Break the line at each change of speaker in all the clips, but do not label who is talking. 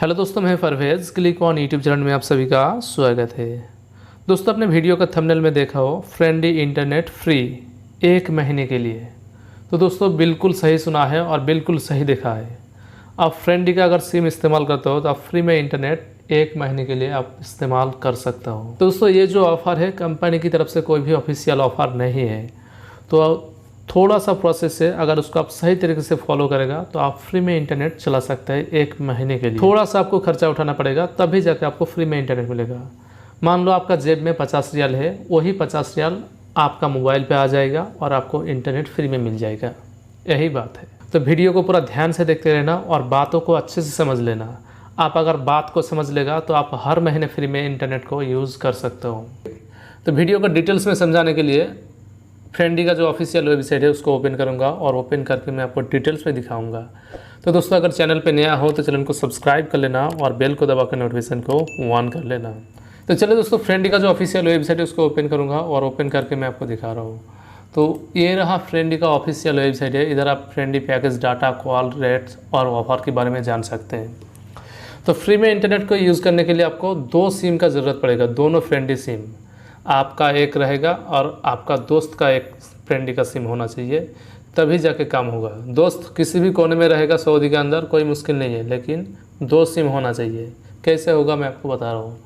Hello दोस्तों, मैं Parvez click on YouTube channel में आप सभी का स्वागत है। दोस्तों, अपने वीडियो का थंबनेल में देखा हो फ्रेंडली इंटरनेट फ्री 1 महीने के लिए। तो दोस्तों बिल्कुल सही सुना है और बिल्कुल सही देखा है। आप फ्रेंडली का अगर सिम इस्तेमाल करते हो तो आप फ्री में इंटरनेट 1 महीने के लिए आप इस्तेमाल कर सकते हो। तो दोस्तों ये जो ऑफ़र है कंपनी की तरफ से कोई भी ऑफिशियल ऑफ़र नहीं है। तो थोड़ा सा प्रोसेस है, अगर उसको आप सही तरीके से फॉलो करेगा तो आप फ्री में इंटरनेट चला सकते हैं 1 महीने के लिए। थोड़ा सा आपको खर्चा उठाना पड़ेगा तभी जाके आपको फ्री में इंटरनेट मिलेगा। मान लो आपका जेब में 50 रियाल है, वही 50 रियाल आपका मोबाइल पे आ जाएगा और आपको इंटरनेट फ्री में मिल जाएगा। यही बात है। तो वीडियो को पूरा ध्यान से देखते रहना और बातों को अच्छे से समझ लेना। आप अगर बात को समझ लेगा तो आप हर महीने फ्री में इंटरनेट को यूज़ कर सकते हो। तो वीडियो को डिटेल्स में समझाने के लिए फ्रेंडली का जो ऑफिशियल वेबसाइट है उसको ओपन करूंगा और ओपन करके मैं आपको डिटेल्स में दिखाऊंगा। तो दोस्तों अगर चैनल पे नया हो तो चैनल को सब्सक्राइब कर लेना और बेल को दबा कर नोटिफिकेशन को ऑन कर लेना। तो चलिए दोस्तों, फ्रेंडली का जो ऑफिशियल वेबसाइट है उसको ओपन करूँगा और ओपन करके मैं आपको दिखा रहा हूँ। तो ये रहा फ्रेंडली का ऑफिशियल वेबसाइट है। इधर आप friendly package, data, call rates और ऑफर के बारे में जान सकते हैं। तो फ्री में इंटरनेट को यूज़ करने के लिए आपको 2 सिम का ज़रूरत पड़ेगा, दोनों फ्रेंडली सिम। आपका एक रहेगा और आपका दोस्त का एक फ्रेंडली का सिम होना चाहिए, तभी जाके काम होगा। दोस्त किसी भी कोने में रहेगा सऊदी के अंदर, कोई मुश्किल नहीं है, लेकिन 2 सिम होना चाहिए। कैसे होगा मैं आपको बता रहा हूँ।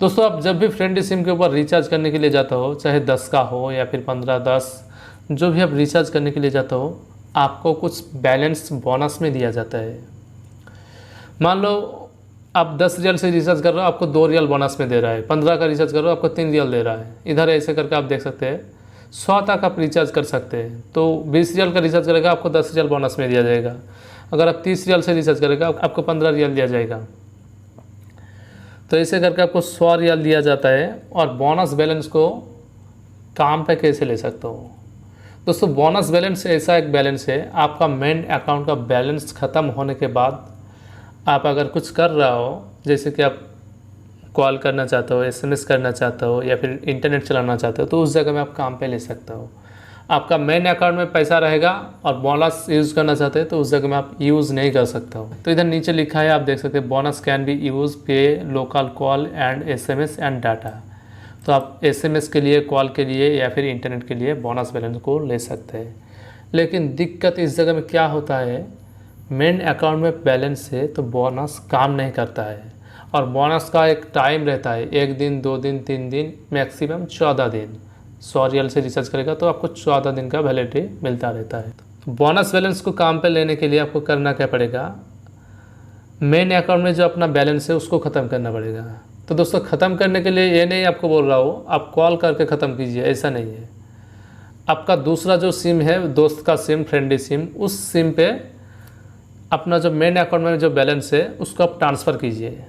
दोस्तों आप जब भी फ्रेंडली सिम के ऊपर रिचार्ज करने के लिए जाता हो, चाहे 10 का हो या फिर 15, 10, जो भी आप रिचार्ज करने के लिए जाता हो, आपको कुछ बैलेंस बोनस में दिया जाता है। मान लो आप 10 रियाल से रिचार्ज कर रहे हो, आपको 2 रियाल बोनस में दे रहा है। 15 का रिचार्ज कर रहे हो, आपको 3 रियाल दे रहा है। इधर ऐसे करके आप देख सकते हैं 100 तक आप रिचार्ज कर सकते हैं। तो 20 रियाल का रिचार्ज करेगा आपको 10 रियाल बोनस में दिया जाएगा। अगर आप 30 रियाल से रिचार्ज करेगा आपको 15 रियाल दिया जाएगा। तो ऐसे करके आपको 100 रियाल दिया जाता है। और बोनस बैलेंस को काम पे कैसे ले सकते हो दोस्तों। बोनस बैलेंस ऐसा एक बैलेंस है, आपका मेन अकाउंट का बैलेंस ख़त्म होने के बाद आप अगर कुछ कर रहा हो, जैसे कि आप कॉल करना चाहते हो, एसएमएस करना चाहते हो या फिर इंटरनेट चलाना चाहते हो, तो उस जगह में आप काम पे ले सकते हो। आपका मेन अकाउंट में पैसा रहेगा और बोनस यूज़ करना चाहते हैं तो उस जगह में आप यूज़ नहीं कर सकते हो। तो इधर नीचे लिखा है, आप देख सकते हैं, बोनस कैन बी यूज़ पे local call and SMS and data. तो आप एसएमएस के लिए, कॉल के लिए या फिर इंटरनेट के लिए बोनस बैलेंस को ले सकते हैं। लेकिन दिक्कत इस जगह में क्या होता है, मेन अकाउंट में बैलेंस से तो बोनस काम नहीं करता है। और बोनस का एक टाइम रहता है, 1 दिन, 2 दिन, 3 दिन, मैक्सिमम 14 दिन। 100 रियल से रिचार्ज करेगा तो आपको 14 दिन का वैलिडिटी मिलता रहता है। तो बोनस बैलेंस को काम पे लेने के लिए आपको करना क्या पड़ेगा, मेन अकाउंट में जो अपना बैलेंस है उसको ख़त्म करना पड़ेगा। तो दोस्तों ख़त्म करने के लिए ये नहीं आपको बोल रहा हो आप कॉल करके ख़त्म कीजिए, ऐसा नहीं है। आपका दूसरा जो सिम है, दोस्त का सिम, फ्रेंडली सिम, उस सिम पे अपना जो मेन अकाउंट में जो बैलेंस है उसको आप ट्रांसफ़र कीजिए।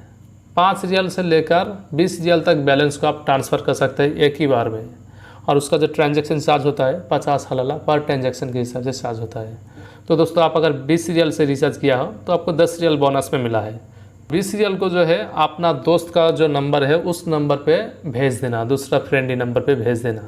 5 रियाल से लेकर 20 रियाल तक बैलेंस को आप ट्रांसफ़र कर सकते हैं एक ही बार में। और उसका जो ट्रांजैक्शन चार्ज होता है 50 हलाला पर ट्रांजैक्शन के हिसाब से चार्ज होता है। तो दोस्तों आप अगर 20 रियाल से रिचार्ज किया हो तो आपको 10 रियाल बोनस में मिला है। 20 रियाल को जो है अपना दोस्त का जो नंबर है उस नंबर पर भेज देना, दूसरा फ्रेंडली नंबर पर भेज देना।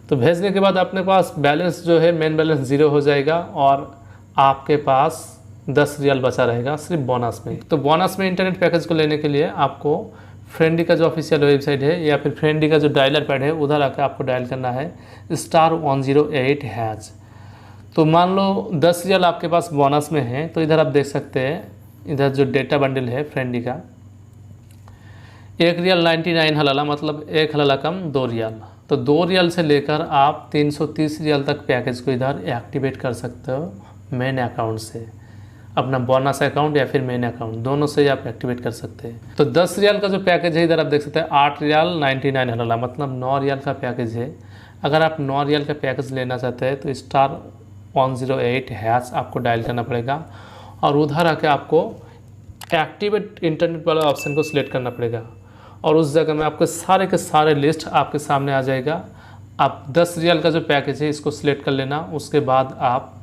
तो भेजने के बाद अपने पास बैलेंस जो है, मेन बैलेंस 0 हो जाएगा और आपके पास 10 रियाल बचा रहेगा सिर्फ बोनस में। तो बोनस में इंटरनेट पैकेज को लेने के लिए आपको फ्रेंडली का जो ऑफिशियल वेबसाइट है या फिर फ्रेंडली का जो डायलर पैड है उधर आकर आपको डायल करना है *108#। तो मान लो 10 रियाल आपके पास बोनस में है, तो इधर आप देख सकते हैं, इधर जो डेटा बंडल है फ्रेंडली का 1 रियाल 99 हलाला, मतलब 1 हलाला कम 2 रियाल। तो 2 रियाल से लेकर आप 330 रियाल तक पैकेज को इधर एक्टिवेट कर सकते हो मेन अकाउंट से। अपना बोनस अकाउंट या फिर मेन अकाउंट, दोनों से आप एक्टिवेट कर सकते हैं। तो 10 रियाल का जो पैकेज है इधर आप देख सकते हैं 8 रियाल 99 हलाला, मतलब 9 रियाल का पैकेज है। अगर आप 9 रियाल का पैकेज लेना चाहते हैं तो *108# आपको डायल करना पड़ेगा और उधर आके आपको एक्टिवेट इंटरनेट वाला ऑप्शन को सिलेक्ट करना पड़ेगा। और उस जगह में आपके सारे के सारे लिस्ट आपके सामने आ जाएगा। आप 10 रियाल का जो पैकेज है इसको सिलेक्ट कर लेना, उसके बाद आप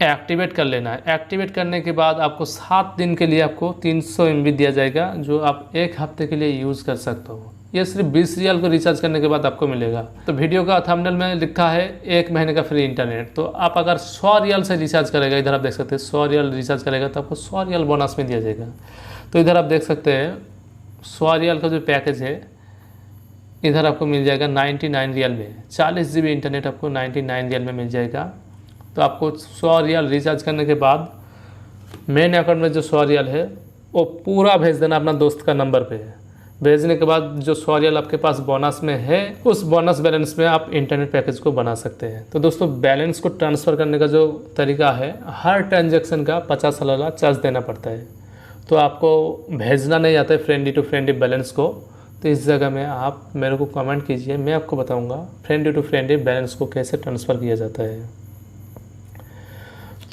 एक्टिवेट कर लेना है। एक्टिवेट करने के बाद आपको 7 दिन के लिए आपको 300 MB दिया जाएगा, जो आप 1 हफ्ते के लिए यूज़ कर सकते हो। ये सिर्फ 20 रियाल को रिचार्ज करने के बाद आपको मिलेगा। तो वीडियो का थंबनेल में लिखा है 1 महीने का फ्री इंटरनेट। तो आप अगर 100 रियाल से रिचार्ज करेगा, इधर आप देख सकते हैं 100 रियाल रिचार्ज करेगा तो आपको 100 रियाल बोनस में दिया जाएगा। तो इधर आप देख सकते हैं 100 रियाल का जो पैकेज है इधर आपको मिल जाएगा 99 रियाल में। 40 GB इंटरनेट आपको 99 रियाल में मिल जाएगा। तो आपको 100 रियाल रिचार्ज करने के बाद मेन अकाउंट में जो 100 रियाल है वो पूरा भेज देना अपना दोस्त का नंबर पे। भेजने के बाद जो 100 रियाल आपके पास बोनस में है उस बोनस बैलेंस में आप इंटरनेट पैकेज को बना सकते हैं। तो दोस्तों बैलेंस को ट्रांसफ़र करने का जो तरीका है, हर ट्रांजैक्शन का 50 रियाल चार्ज देना पड़ता है। तो आपको भेजना नहीं आता है फ्रेंडली टू फ्रेंडली बैलेंस को, तो इस जगह में आप मेरे को कमेंट कीजिए, मैं आपको बताऊंगा फ्रेंडली टू फ्रेंडली बैलेंस को कैसे ट्रांसफ़र किया जाता है।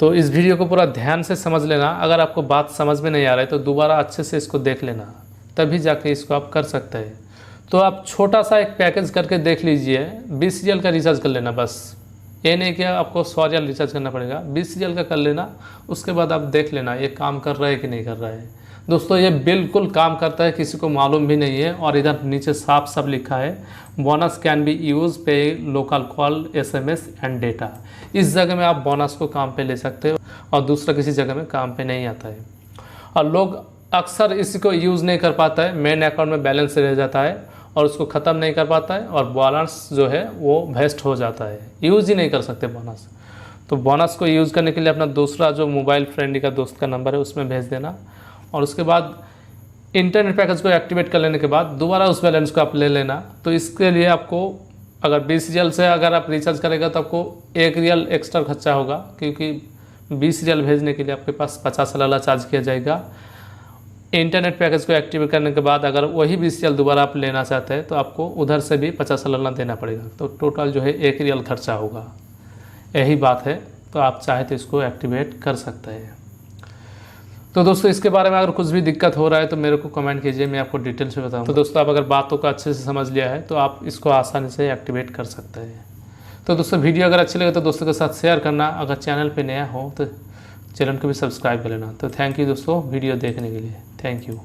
तो इस वीडियो को पूरा ध्यान से समझ लेना। अगर आपको बात समझ में नहीं आ रहा है तो दोबारा अच्छे से इसको देख लेना, तभी जाके इसको आप कर सकते हैं। तो आप छोटा सा एक पैकेज करके देख लीजिए, 20 रियाल का रिचार्ज कर लेना बस। ये नहीं कि आपको 100 रियाल रिचार्ज करना पड़ेगा, 20 रियाल का कर लेना। उसके बाद आप देख लेना ये काम कर रहा है कि नहीं कर रहा है। दोस्तों ये बिल्कुल काम करता है, किसी को मालूम भी नहीं है। और इधर नीचे साफ साफ लिखा है बोनस कैन बी यूज पे local call SMS and data. इस जगह में आप बोनस को काम पे ले सकते हो और दूसरा किसी जगह में काम पे नहीं आता है। और लोग अक्सर इसको यूज़ नहीं कर पाता है, मेन अकाउंट में बैलेंस रह जाता है और उसको ख़त्म नहीं कर पाता है और बैलेंस जो है वो वेस्ट हो जाता है, यूज़ ही नहीं कर सकते बोनस। तो बोनस को यूज़ करने के लिए अपना दूसरा जो मोबाइल फ्रेंडली का दोस्त का नंबर है उसमें भेज देना और उसके बाद इंटरनेट पैकेज को एक्टिवेट कर लेने के बाद दोबारा उस बैलेंस को आप ले लेना। तो इसके लिए आपको अगर 20 रियाल से अगर आप रिचार्ज करेगा तो आपको 1 रियाल एक्स्ट्रा खर्चा होगा, क्योंकि 20 रियाल भेजने के लिए आपके पास 50 रियाल चार्ज किया जाएगा। इंटरनेट पैकेज को एक्टिवेट करने के बाद अगर वही 20 रियाल दोबारा आप लेना चाहते हैं तो आपको उधर से भी 50 रियाल देना पड़ेगा। तो टोटल जो है 1 रियाल खर्चा होगा। यही बात है। तो आप चाहे तो इसको एक्टिवेट कर सकते हैं। तो दोस्तों इसके बारे में अगर कुछ भी दिक्कत हो रहा है तो मेरे को कमेंट कीजिए, मैं आपको डिटेल से बताऊंगा। तो दोस्तों आप अगर बातों को अच्छे से समझ लिया है तो आप इसको आसानी से एक्टिवेट कर सकते हैं। तो दोस्तों वीडियो अगर अच्छी लगे तो दोस्तों के साथ शेयर करना। अगर चैनल पे नया हो तो चैनल को भी सब्सक्राइब कर लेना। तो थैंक यू दोस्तों वीडियो देखने के लिए। Thank you.